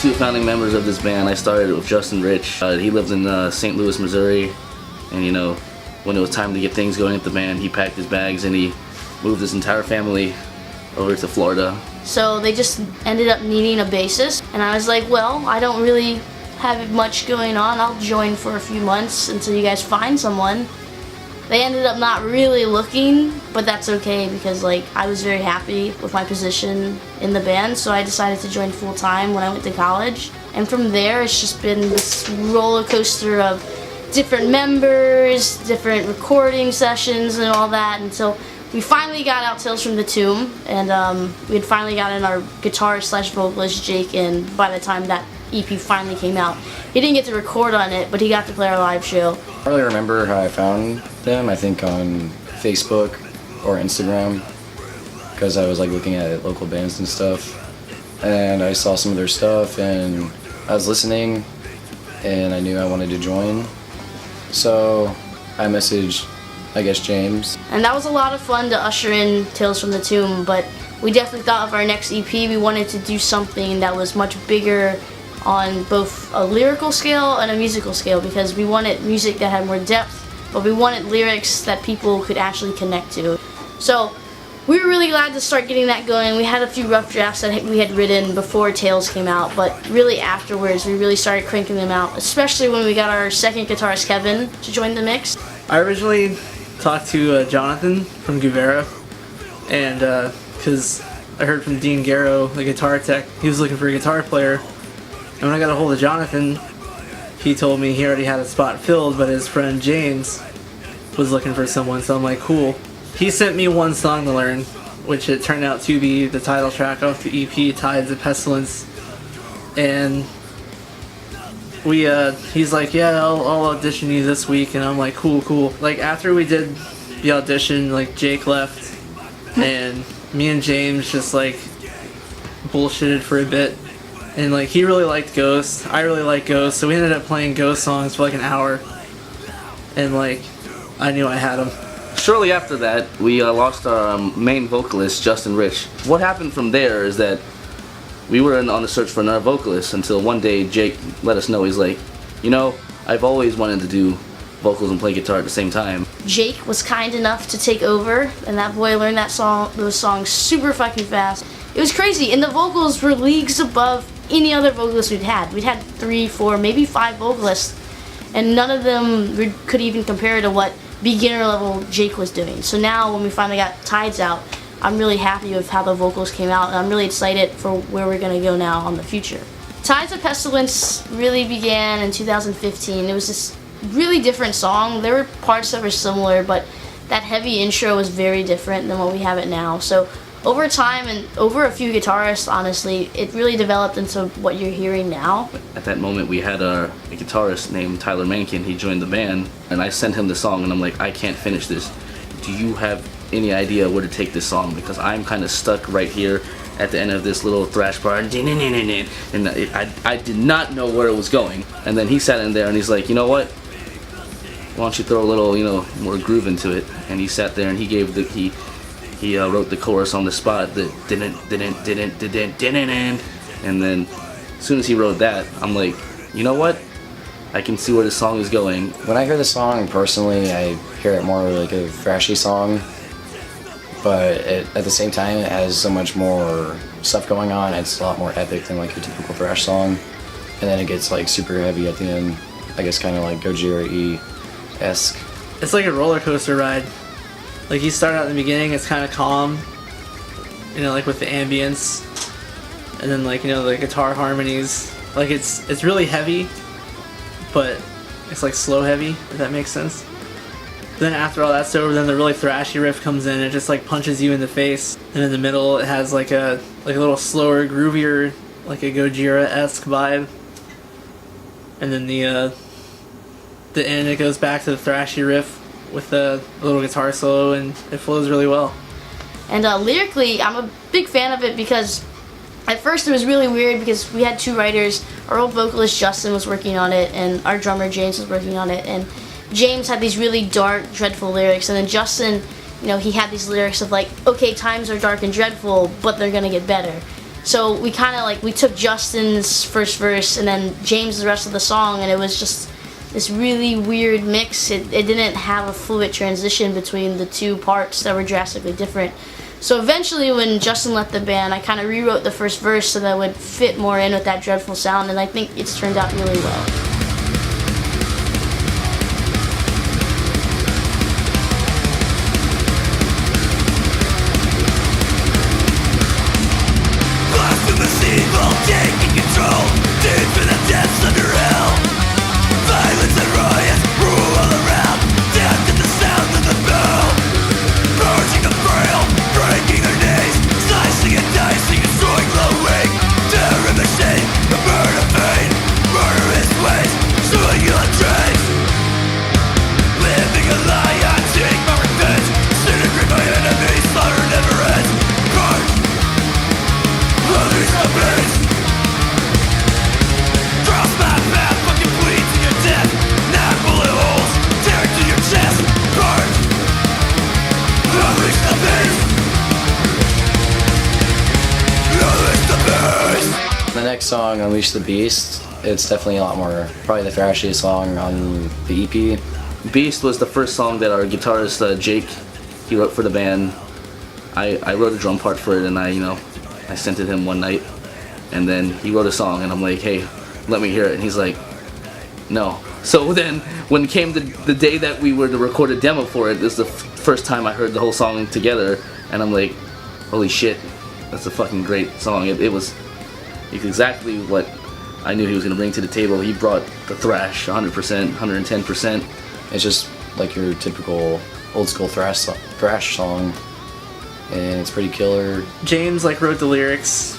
two founding members of this band. I started with Justin Rich. He lived in St. Louis, Missouri, and you know, when it was time to get things going at the band, he packed his bags and he moved his entire family over to Florida. So they just ended up needing a bassist, and I was like, well, I don't really have much going on. I'll join for a few months until you guys find someone. They ended up not really looking, but that's okay because like I was very happy with my position in the band, so I decided to join full time when I went to college. And from there, it's just been this roller coaster of different members, different recording sessions, and all that until we finally got out Tales from the Tomb, and we had finally gotten our guitarist/vocalist Jake in by the time that EP finally came out. He didn't get to record on it, but he got to play our live show. I really remember how I found them, I think on Facebook or Instagram, because I was like looking at local bands and stuff, and I saw some of their stuff and I was listening and I knew I wanted to join, so I messaged, I guess, James. And that was a lot of fun to usher in Tales from the Tomb, but we definitely thought of our next EP, we wanted to do something that was much bigger on both a lyrical scale and a musical scale, because we wanted music that had more depth, but we wanted lyrics that people could actually connect to. So we were really glad to start getting that going. We had a few rough drafts that we had written before Tales came out, but really afterwards we really started cranking them out, especially when we got our second guitarist Kevin to join the mix. I originally talked to Jonathan from Guvera, and because I heard from Dean Garrow, the guitar tech, he was looking for a guitar player. And when I got a hold of Jonathan, he told me he already had a spot filled, but his friend James was looking for someone, so I'm like, cool. He sent me one song to learn, which it turned out to be the title track off the EP, Tides of Pestilence. And he's like, yeah, I'll audition you this week, and I'm like, cool. Like, after we did the audition, like, Jake left, and me and James just, like, bullshitted for a bit. And like, he really liked Ghost, I really liked Ghost, so we ended up playing Ghost songs for like an hour, and like, I knew I had him. Shortly after that, we lost our main vocalist, Justin Rich. What happened from there is that we were on the search for another vocalist until one day Jake let us know, he's like, you know, I've always wanted to do vocals and play guitar at the same time. Jake was kind enough to take over, and that boy learned those songs super fucking fast. It was crazy, and the vocals were leagues above any other vocalist we'd had. We'd had 3, 4, maybe 5 vocalists, and none of them could even compare to what beginner level Jake was doing. So now when we finally got Tides out, I'm really happy with how the vocals came out, and I'm really excited for where we're going to go now on the future. Tides of Pestilence really began in 2015. It was this really different song. There were parts that were similar, but that heavy intro was very different than what we have it now. So over time and over a few guitarists, honestly, it really developed into what you're hearing now. At that moment, we had a guitarist named Tyler Mankin. He joined the band, and I sent him the song, and I'm like, I can't finish this. Do you have any idea where to take this song? Because I'm kind of stuck right here at the end of this little thrash part, and I did not know where it was going. And then he sat in there, and he's like, you know what? Why don't you throw a little, more groove into it? And he sat there, and he wrote the chorus on the spot, the didn't, and then as soon as he wrote that, I'm like, you know what? I can see where this song is going. When I hear the song, personally, I hear it more like a thrashy song, but at the same time, it has so much more stuff going on. It's a lot more epic than like your typical thrash song, and then it gets like super heavy at the end. I guess kind of like Gojira-y-esque. It's like a roller coaster ride. Like, you start out in the beginning, it's kind of calm, like with the ambience, and then like, the guitar harmonies. Like, it's really heavy, but it's like slow heavy, if that makes sense. Then after all that's over, then the really thrashy riff comes in, and it just like punches you in the face. And in the middle, it has like a little slower, groovier, like a Gojira-esque vibe. And then the end, it goes back to the thrashy riff with a little guitar solo, and it flows really well. And lyrically, I'm a big fan of it because at first it was really weird because we had 2 writers. Our old vocalist Justin was working on it, and our drummer James was working on it. And James had these really dark, dreadful lyrics, and then Justin, he had these lyrics of like, okay, times are dark and dreadful, but they're gonna get better. So we kind of like, we took Justin's first verse and then James the rest of the song, and it was just this really weird mix. It didn't have a fluid transition between the two parts that were drastically different. So eventually when Justin left the band, I kind of rewrote the first verse so that it would fit more in with that dreadful sound, and I think it's turned out really well. The next song, Unleash the Beast, it's definitely a lot more, probably the thrashiest song on the EP. Beast was the first song that our guitarist Jake, he wrote for the band. I wrote a drum part for it, and I sent it him one night, and then he wrote a song, and I'm like, hey, let me hear it, and he's like, no. So then when it came the day that we were to record a demo for it, this is the first time I heard the whole song together, and I'm like, holy shit, that's a fucking great song. It was exactly what I knew he was going to bring to the table. He brought the thrash 100%, 110%. It's just like your typical old school thrash song, and it's pretty killer. James like wrote the lyrics,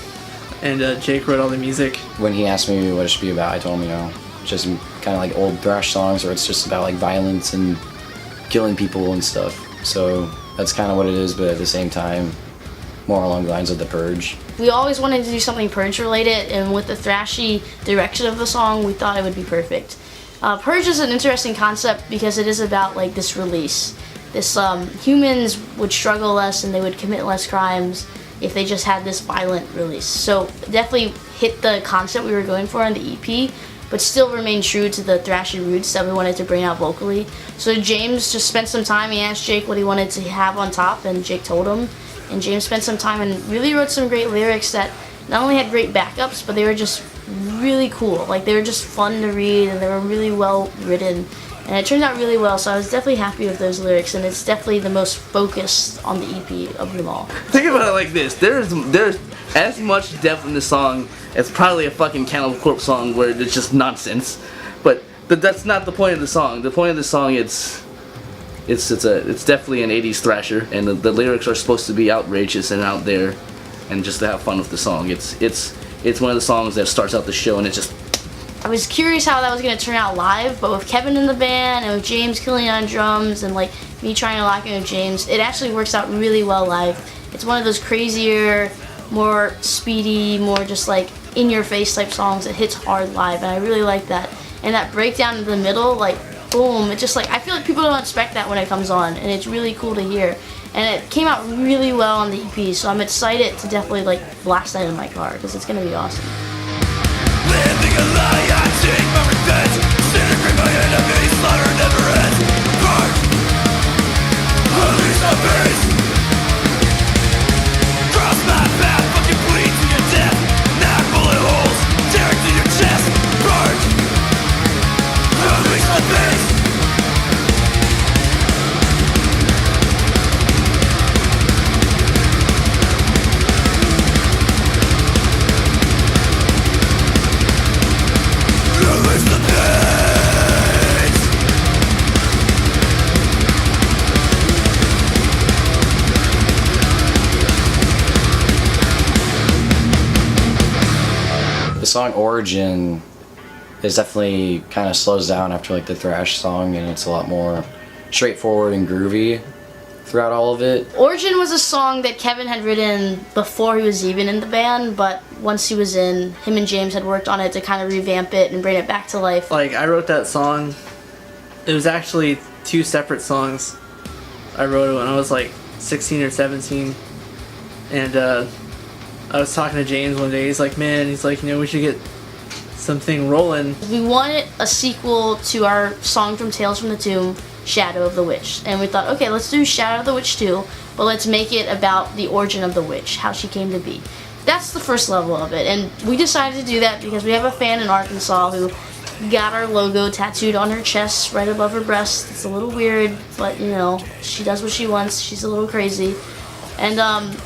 and Jake wrote all the music. When he asked me what it should be about, I told him, just kind of like old thrash songs where it's just about like violence and killing people and stuff. So that's kind of what it is, but at the same time, more along the lines of The Purge. We always wanted to do something Purge related, and with the thrashy direction of the song, we thought it would be perfect. Purge is an interesting concept because it is about like this release. This humans would struggle less and they would commit less crimes if they just had this violent release. So definitely hit the concept we were going for on the EP, but still remain true to the thrashy roots that we wanted to bring out vocally. So James just spent some time, he asked Jake what he wanted to have on top, and Jake told him. And James spent some time and really wrote some great lyrics that not only had great backups, but they were just really cool. Like, they were just fun to read, and they were really well written. And it turned out really well, so I was definitely happy with those lyrics, and it's definitely the most focused on the EP of them all. Think about it like this. There's as much depth in this song as probably a fucking Cannibal Corpse song where it's just nonsense. But that's not the point of the song. The point of the song, it's definitely an 80s thrasher, and the lyrics are supposed to be outrageous and out there, and just to have fun with the song. It's one of the songs that starts out the show, and it just. I was curious how that was going to turn out live, but with Kevin in the band and with James killing on drums and like me trying to lock in with James, it actually works out really well live. It's one of those crazier, more speedy, more just like in your face type songs that hits hard live, and I really like that. And that breakdown in the middle, like boom, it just like, I feel like people don't expect that when it comes on, and it's really cool to hear. And it came out really well on the EP, so I'm excited to definitely like blast that in my car, because it's going to be awesome. Living a lie, I take my revenge. Disintegrate my enemies, slaughter never ends. Burn, unleash the beast. Cross my path, fucking bleed to your death. Knock bullet holes, tearing through your chest. Burn, unleash the beast. The song Origin is definitely kind of slows down after like the thrash song, and it's a lot more straightforward and groovy throughout all of it. Origin was a song that Kevin had written before he was even in the band, but once he was in, him and James had worked on it to kind of revamp it and bring it back to life. Like, I wrote that song, it was actually 2 separate songs. I wrote it when I was like 16 or 17, and I was talking to James one day. He's like, man, he's like, we should get something rolling. We wanted a sequel to our song from Tales from the Tomb, Shadow of the Witch. And we thought, okay, let's do Shadow of the Witch 2, but let's make it about the origin of the witch, how she came to be. That's the first level of it. And we decided to do that because we have a fan in Arkansas who got our logo tattooed on her chest right above her breast. It's a little weird, but she does what she wants. She's a little crazy. And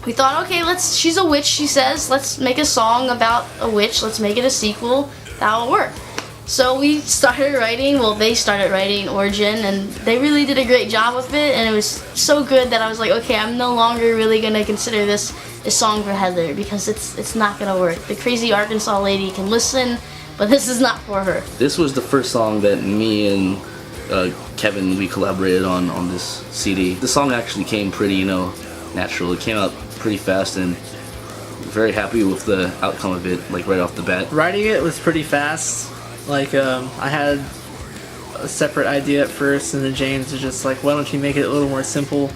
we thought, okay, she's a witch, she says, let's make a song about a witch, let's make it a sequel, that'll work. So we started writing, they started writing Origin, and they really did a great job with it, and it was so good that I was like, okay, I'm no longer really gonna consider this a song for Heather, because it's not gonna work. The crazy Arkansas lady can listen, but this is not for her. This was the first song that me and Kevin, we collaborated on this CD. The song actually came pretty, natural. It came out pretty fast, and very happy with the outcome of it, like right off the bat. Writing it was pretty fast. Like, I had a separate idea at first, and then James was just like, why don't you make it a little more simple?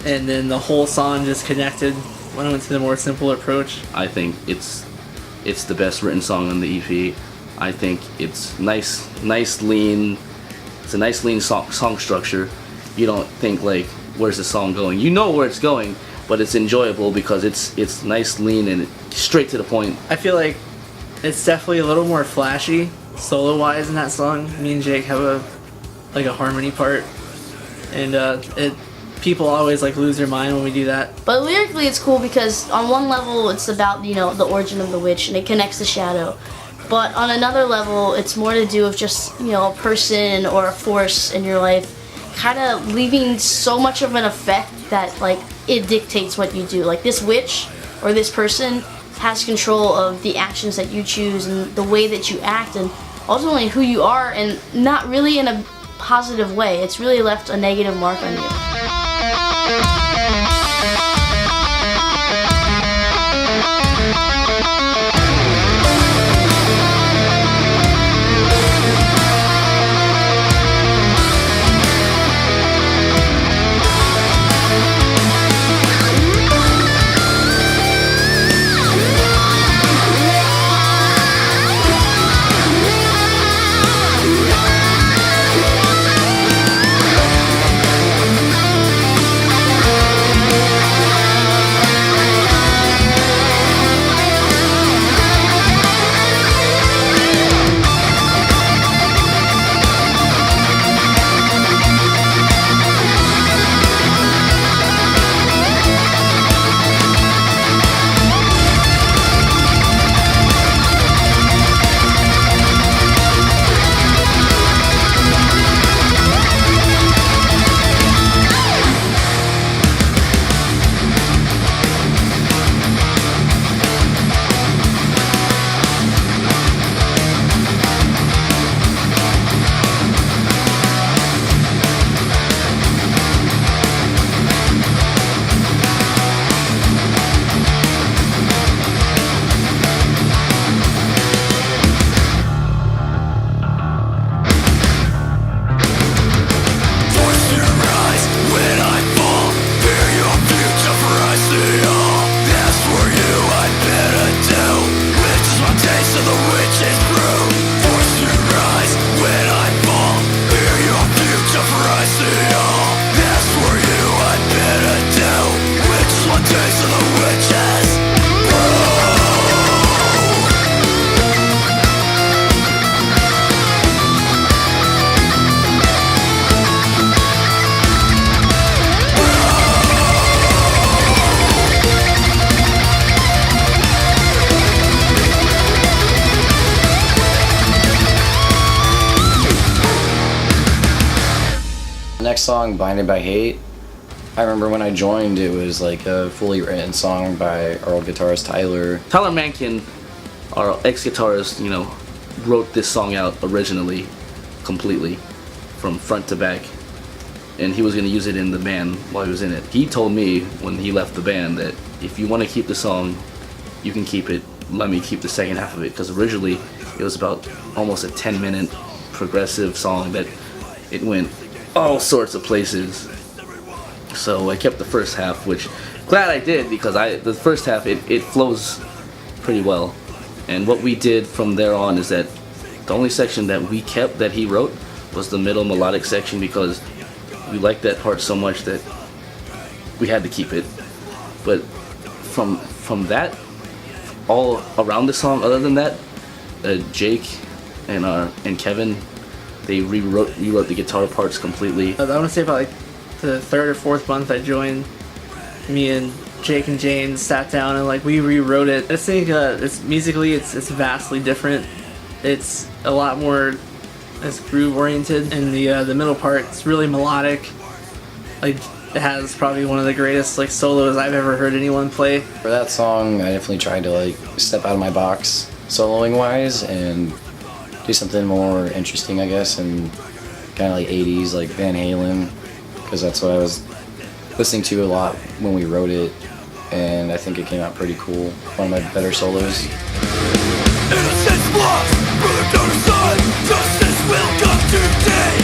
And then the whole song just connected when I went to the more simple approach. I think it's the best written song on the EP. I think it's nice lean. It's a nice lean song structure. You don't think like, where's the song going? You know where it's going, but it's enjoyable because it's nice, lean, and straight to the point. I feel like it's definitely a little more flashy solo-wise in that song. Me and Jake have a harmony part, and people always like lose their mind when we do that. But lyrically it's cool because on one level it's about, the origin of the witch and it connects to Shadow. But on another level it's more to do with just, a person or a force in your life kind of leaving so much of an effect that like it dictates what you do. Like this witch or this person has control of the actions that you choose and the way that you act and ultimately who you are, and not really in a positive way. It's really left a negative mark on you. Next song, Blinded by Hate. I remember when I joined, it was like a fully written song by our old guitarist Tyler. Tyler Mankin, our ex-guitarist, wrote this song out originally, completely, from front to back, and he was going to use it in the band while he was in it. He told me when he left the band that if you want to keep the song, you can keep it. Let me keep the second half of it, because originally it was about almost a 10-minute progressive song that it went all sorts of places. So I kept the first half, which glad I did because the first half it flows pretty well, and what we did from there on is that the only section that we kept that he wrote was the middle melodic section because we liked that part so much that we had to keep it. But from that, all around the song, other than that, Jake and Kevin, they rewrote the guitar parts completely. I want to say about like the third or fourth month I joined, me and Jake and Jane sat down and like we rewrote it. I think it's musically it's vastly different. It's a lot more groove oriented, and the middle part it's really melodic. Like it has probably one of the greatest like solos I've ever heard anyone play. For that song, I definitely tried to like step out of my box soloing wise and do something more interesting, I guess, and kind of like 80s, like Van Halen, because that's what I was listening to a lot when we wrote it, and I think it came out pretty cool. One of my better solos. Innocence lost, brother, daughter, son. Justice will come today.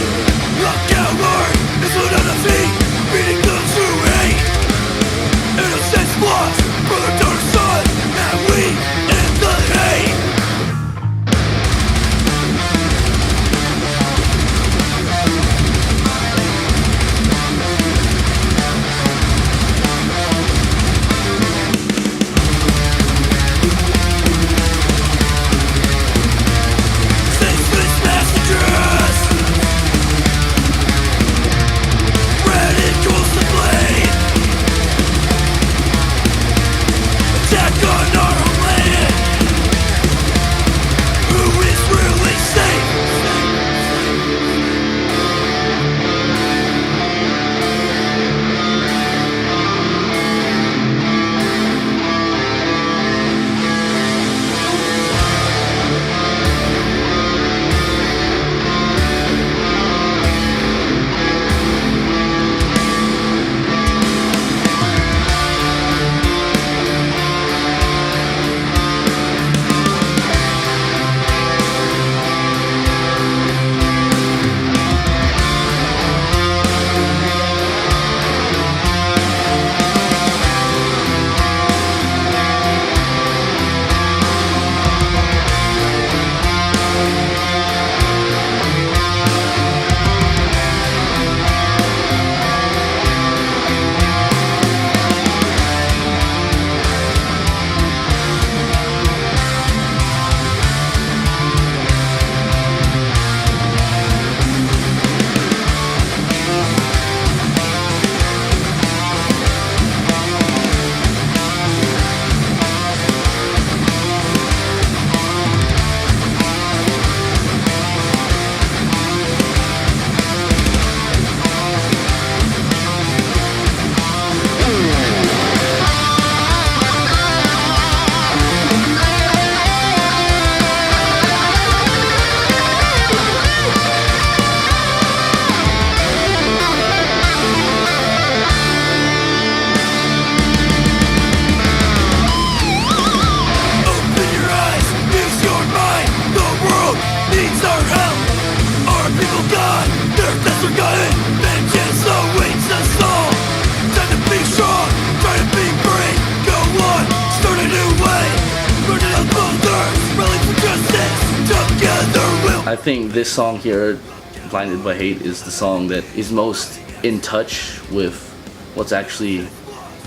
Lock out word, it's one of the feet, beating those who hate. Innocence lost, brother, daughter, son. And we in the hate. I think this song here, Blinded by Hate, is the song that is most in touch with what's actually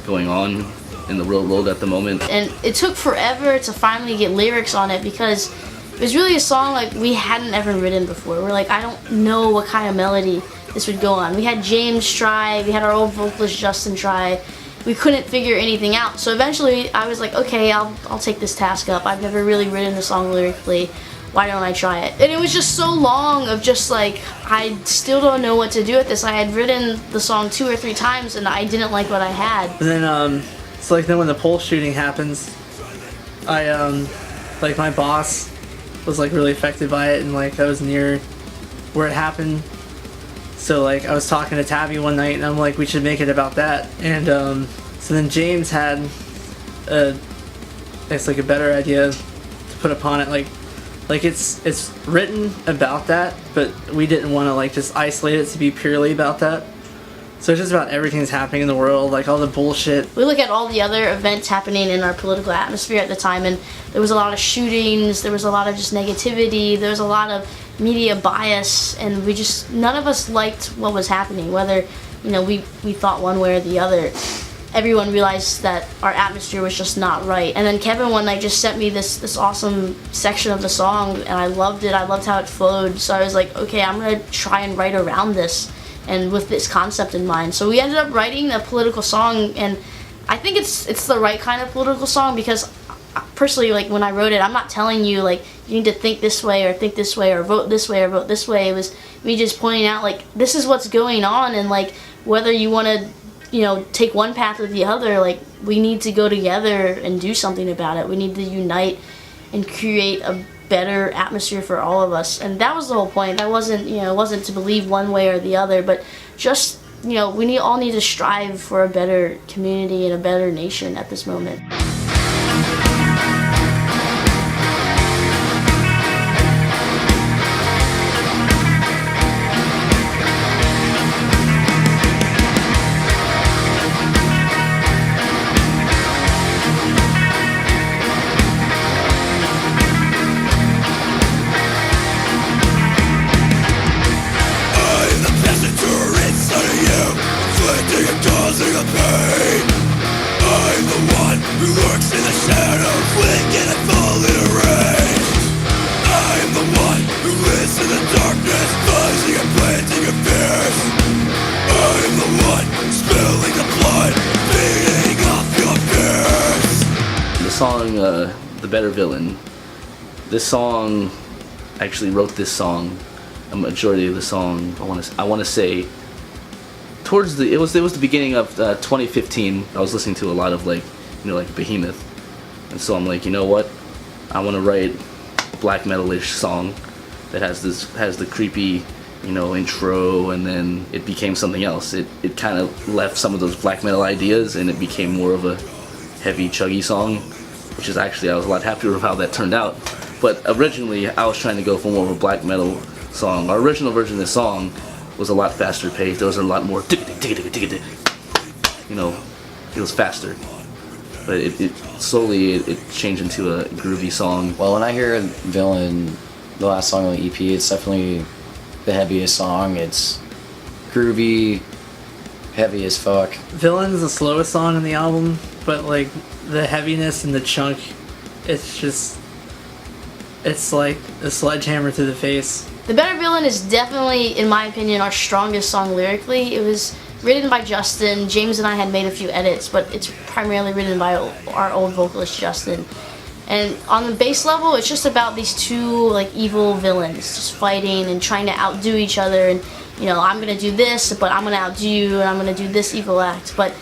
going on in the real world at the moment. And it took forever to finally get lyrics on it because it was really a song like we hadn't ever written before. We're like, I don't know what kind of melody this would go on. We had James try, we had our old vocalist Justin try. We couldn't figure anything out. So eventually I was like, okay, I'll take this task up. I've never really written a song lyrically. Why don't I try it? And it was just so long of just like, I still don't know what to do with this. I had written the song 2 or 3 times and I didn't like what I had. And then, so like then when the pulse shooting happens, I, like my boss was like really affected by it and like I was near where it happened. So like I was talking to Tabby one night and I'm like, we should make it about that. And so then James had a better idea to put upon it. Like it's written about that, but we didn't want to like just isolate it to be purely about that. So it's just about everything that's happening in the world, like all the bullshit. We look at all the other events happening in our political atmosphere at the time, and there was a lot of shootings, there was a lot of just negativity, there was a lot of media bias, and none of us liked what was happening, whether, we thought one way or the other. Everyone realized that our atmosphere was just not right. And then Kevin one night just sent me this awesome section of the song, and I loved it. I loved how it flowed. So I was like, okay, I'm gonna try and write around this, and with this concept in mind. So we ended up writing a political song, and I think it's the right kind of political song, because personally, like, when I wrote it, I'm not telling you, like, you need to think this way, or vote this way, or vote this way. It was me just pointing out, like, this is what's going on, and, like, whether you want to take one path or the other, like, we need to go together and do something about it. We need to unite and create a better atmosphere for all of us. And that was the whole point. That wasn't, it wasn't to believe one way or the other, but just, we all need to strive for a better community and a better nation at this moment. The Better Villain. This song, I actually wrote this song, a majority of the song, I want to say, towards it was the beginning of 2015. I was listening to a lot of like Behemoth, and so I'm like, you know what, I want to write a black metal-ish song that has the creepy intro, and then it became something else. It kind of left some of those black metal ideas, and it became more of a heavy, chuggy song, which is actually, I was a lot happier with how that turned out. But originally, I was trying to go for more of a black metal song. Our original version of this song was a lot faster paced. There was a lot more, it was faster. But it slowly changed into a groovy song. Well, when I hear Villain, the last song on the EP, it's definitely the heaviest song. It's groovy, heavy as fuck. Villain's the slowest song on the album, but like the heaviness and the chunk, it's like a sledgehammer to the face. The Better Villain is definitely, in my opinion, our strongest song lyrically. It was written by Justin. James and I had made a few edits, but it's primarily written by our old vocalist Justin. And on the bass level, it's just about these two like evil villains just fighting and trying to outdo each other. And I'm gonna do this, but I'm gonna outdo you, and I'm gonna do this evil act. But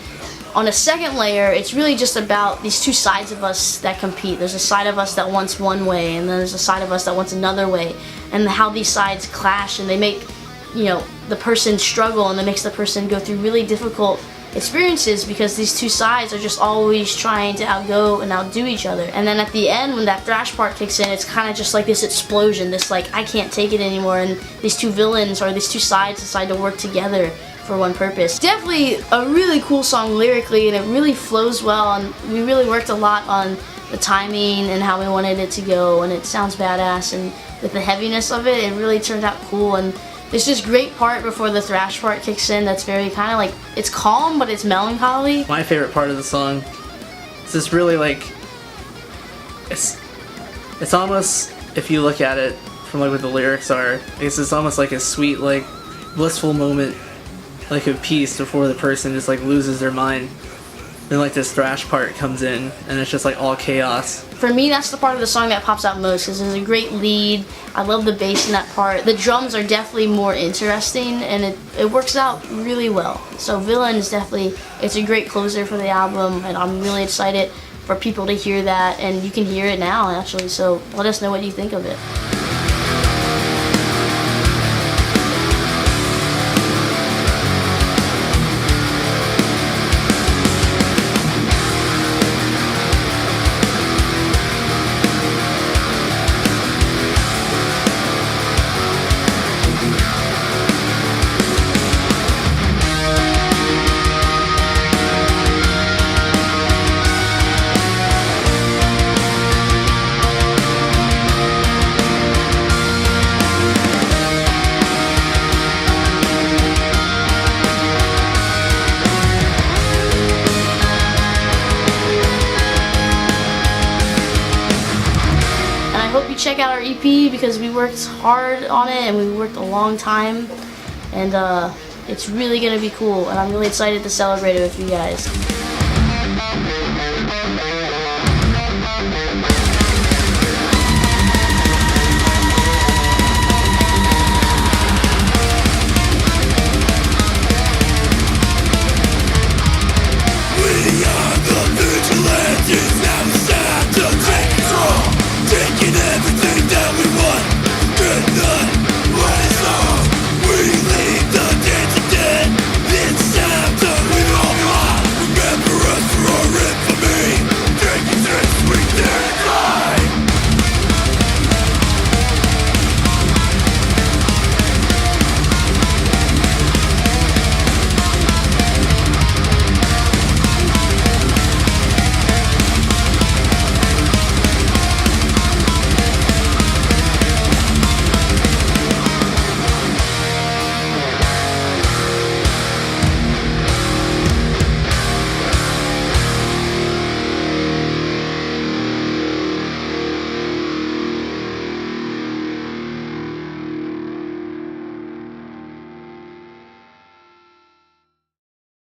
on a second layer, it's really just about these two sides of us that compete. There's a side of us that wants one way, and then there's a side of us that wants another way. And how these sides clash, and they make, the person struggle, and it makes the person go through really difficult experiences, because these two sides are just always trying to outgo and outdo each other. And then at the end, when that thrash part kicks in, it's kind of just like this explosion, this like, I can't take it anymore, and these two villains, or these two sides, decide to work together for one purpose. Definitely a really cool song lyrically, and it really flows well, and we really worked a lot on the timing and how we wanted it to go, and it sounds badass, and with the heaviness of it, it really turned out cool. And there's this great part before the thrash part kicks in that's very kind of like, it's calm, but it's melancholy. My favorite part of the song is this really like, it's almost, if you look at it from like what the lyrics are, it's almost like a sweet, like blissful moment, like of peace before the person just like loses their mind. Then like this thrash part comes in, and it's just like all chaos. For me, that's the part of the song that pops out most, because there's a great lead. I love the bass in that part. The drums are definitely more interesting, and it works out really well. So Villain is definitely, it's a great closer for the album, and I'm really excited for people to hear that, and you can hear it now actually, so let us know what you think of it. check out our EP because we worked hard on it and we worked a long time, and it's really gonna be cool, and I'm really excited to celebrate it with you guys.